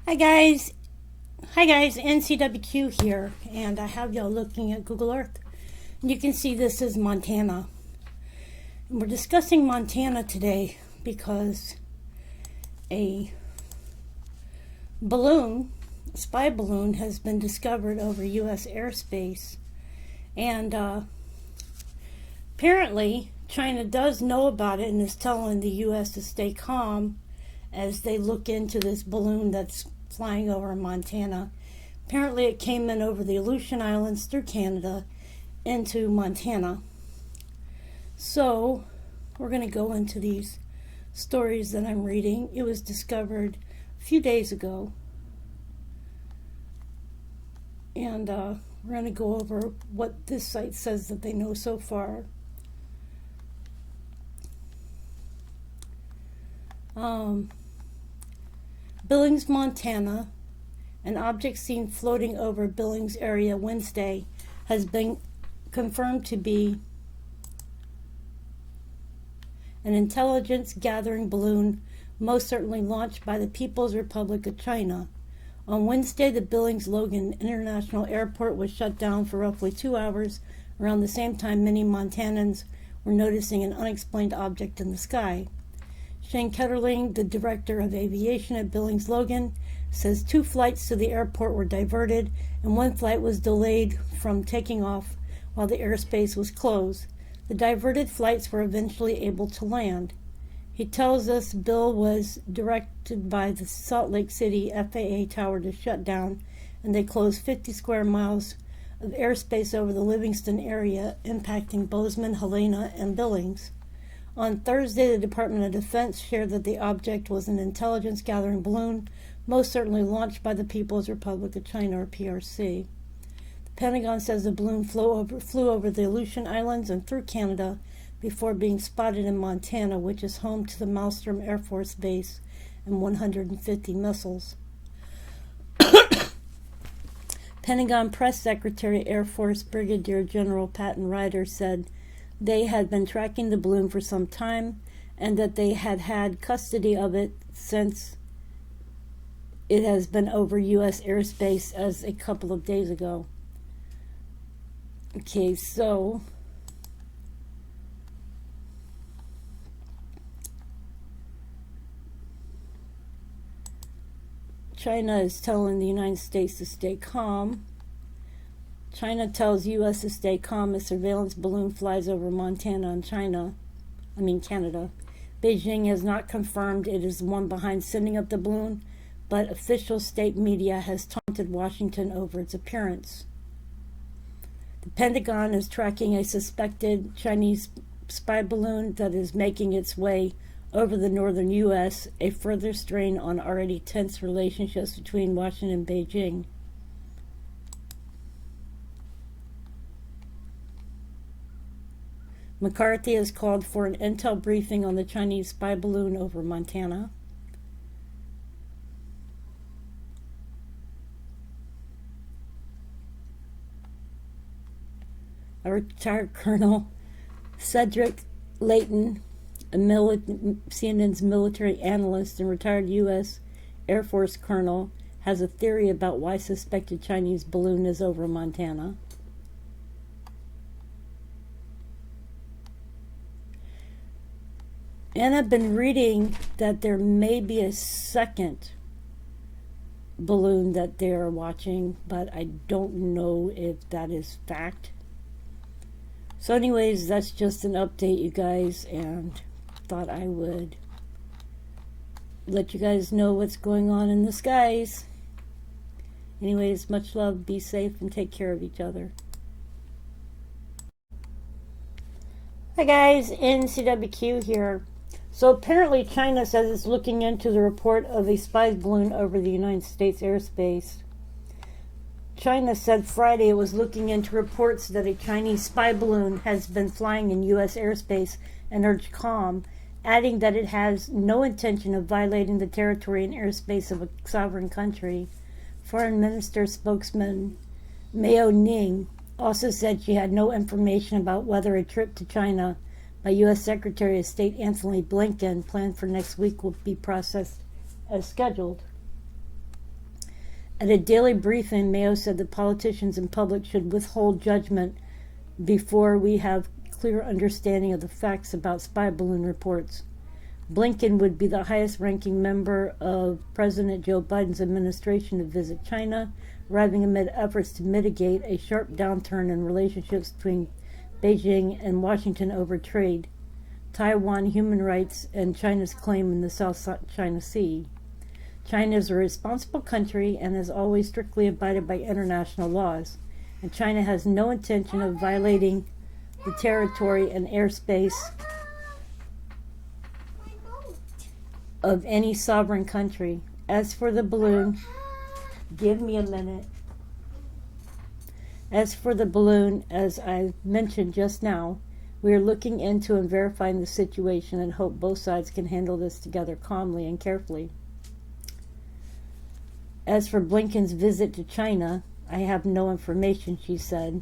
Hi guys, NCWQ here, and I have y'all looking at Google Earth. And you can see this is Montana. And we're discussing Montana today because a spy balloon, has been discovered over U.S. airspace. And apparently China does know about it and is telling the U.S. to stay calm as they look into this balloon that's flying over Montana. Apparently it came in over the Aleutian Islands through Canada into Montana. So we're going to go into these stories that I'm reading. It was discovered a few days ago. And we're going to go over what this site says that they know so far. Billings, Montana. An object seen floating over Billings area Wednesday has been confirmed to be an intelligence gathering balloon, most certainly launched by the People's Republic of China. On Wednesday, the Billings Logan International Airport was shut down for roughly 2 hours. Around the same time, many Montanans were noticing an unexplained object in the sky. Shane Ketterling, the director of aviation at Billings Logan, says 2 flights to the airport were diverted and 1 flight was delayed from taking off while the airspace was closed. The diverted flights were eventually able to land. He tells us Bill was directed by the Salt Lake City FAA tower to shut down, and they closed 50 square miles of airspace over the Livingston area, impacting Bozeman, Helena, and Billings. On Thursday, the Department of Defense shared that the object was an intelligence-gathering balloon, most certainly launched by the People's Republic of China, or PRC. The Pentagon says the balloon flew over the Aleutian Islands and through Canada before being spotted in Montana, which is home to the Malmstrom Air Force Base and 150 missiles. Pentagon Press Secretary Air Force Brigadier General Patton Ryder said they had been tracking the balloon for some time and that they had had custody of it since it has been over U.S. airspace as a couple of days ago. Okay, so China is telling the United States to stay calm. China tells U.S. to stay calm as surveillance balloon flies over Montana and Canada. Beijing has not confirmed it is the one behind sending up the balloon, but official state media has taunted Washington over its appearance. The Pentagon is tracking a suspected Chinese spy balloon that is making its way over the northern U.S., a further strain on already tense relationships between Washington and Beijing. McCarthy has called for an intel briefing on the Chinese spy balloon over Montana. A retired Colonel Cedric Layton, CNN's military analyst and retired U.S. Air Force colonel, has a theory about why suspected Chinese balloon is over Montana. And I've been reading that there may be a second balloon that they're watching, but I don't know if that is fact. So anyways, that's just an update, you guys, and thought I would let you guys know what's going on in the skies. Anyways, much love, be safe, and take care of each other. Hi guys, NCWQ here. So apparently China says it's looking into the report of a spy balloon over the United States airspace. China said Friday it was looking into reports that a Chinese spy balloon has been flying in U.S. airspace and urged calm, adding that it has no intention of violating the territory and airspace of a sovereign country. Foreign Minister spokesman Mao Ning also said she had no information about whether a trip to China by U.S. Secretary of State Antony Blinken, planned for next week, will be processed as scheduled. At a daily briefing, Mayo said that politicians and public should withhold judgment before we have clear understanding of the facts about spy balloon reports. Blinken would be the highest-ranking member of President Joe Biden's administration to visit China, arriving amid efforts to mitigate a sharp downturn in relationships between Beijing and Washington over trade, Taiwan human rights, and China's claim in the South China Sea. China is a responsible country and has always strictly abided by international laws, and China has no intention of violating the territory and airspace of any sovereign country. As for the balloon, give me a minute. As for the balloon, as I mentioned just now, we are looking into and verifying the situation and hope both sides can handle this together calmly and carefully. As for Blinken's visit to China, I have no information, she said.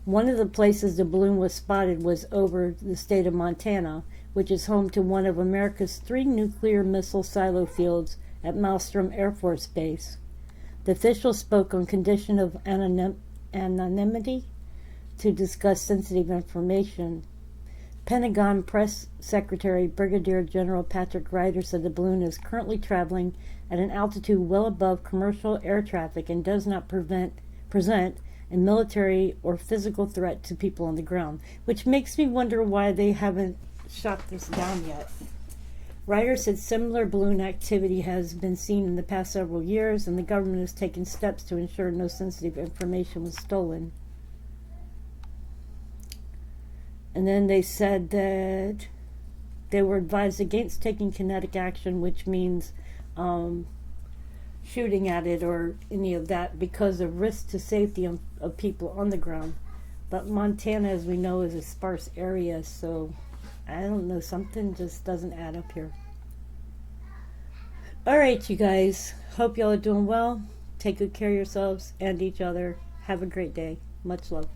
One of the places the balloon was spotted was over the state of Montana, which is home to one of America's 3 nuclear missile silo fields at Malmstrom Air Force Base. The official spoke on condition of anonymity to discuss sensitive information. Pentagon Press Secretary Brigadier General Patrick Ryder said the balloon is currently traveling at an altitude well above commercial air traffic and does not present a military or physical threat to people on the ground, which makes me wonder why they haven't shot this down yet. Ryder said similar balloon activity has been seen in the past several years, and the government has taken steps to ensure no sensitive information was stolen. And then they said that they were advised against taking kinetic action, which means shooting at it or any of that, because of risk to safety of people on the ground. But Montana, as we know, is a sparse area, so I don't know, something just doesn't add up here. Alright, you guys, hope y'all are doing well. Take good care of yourselves and each other. Have a great day. Much love.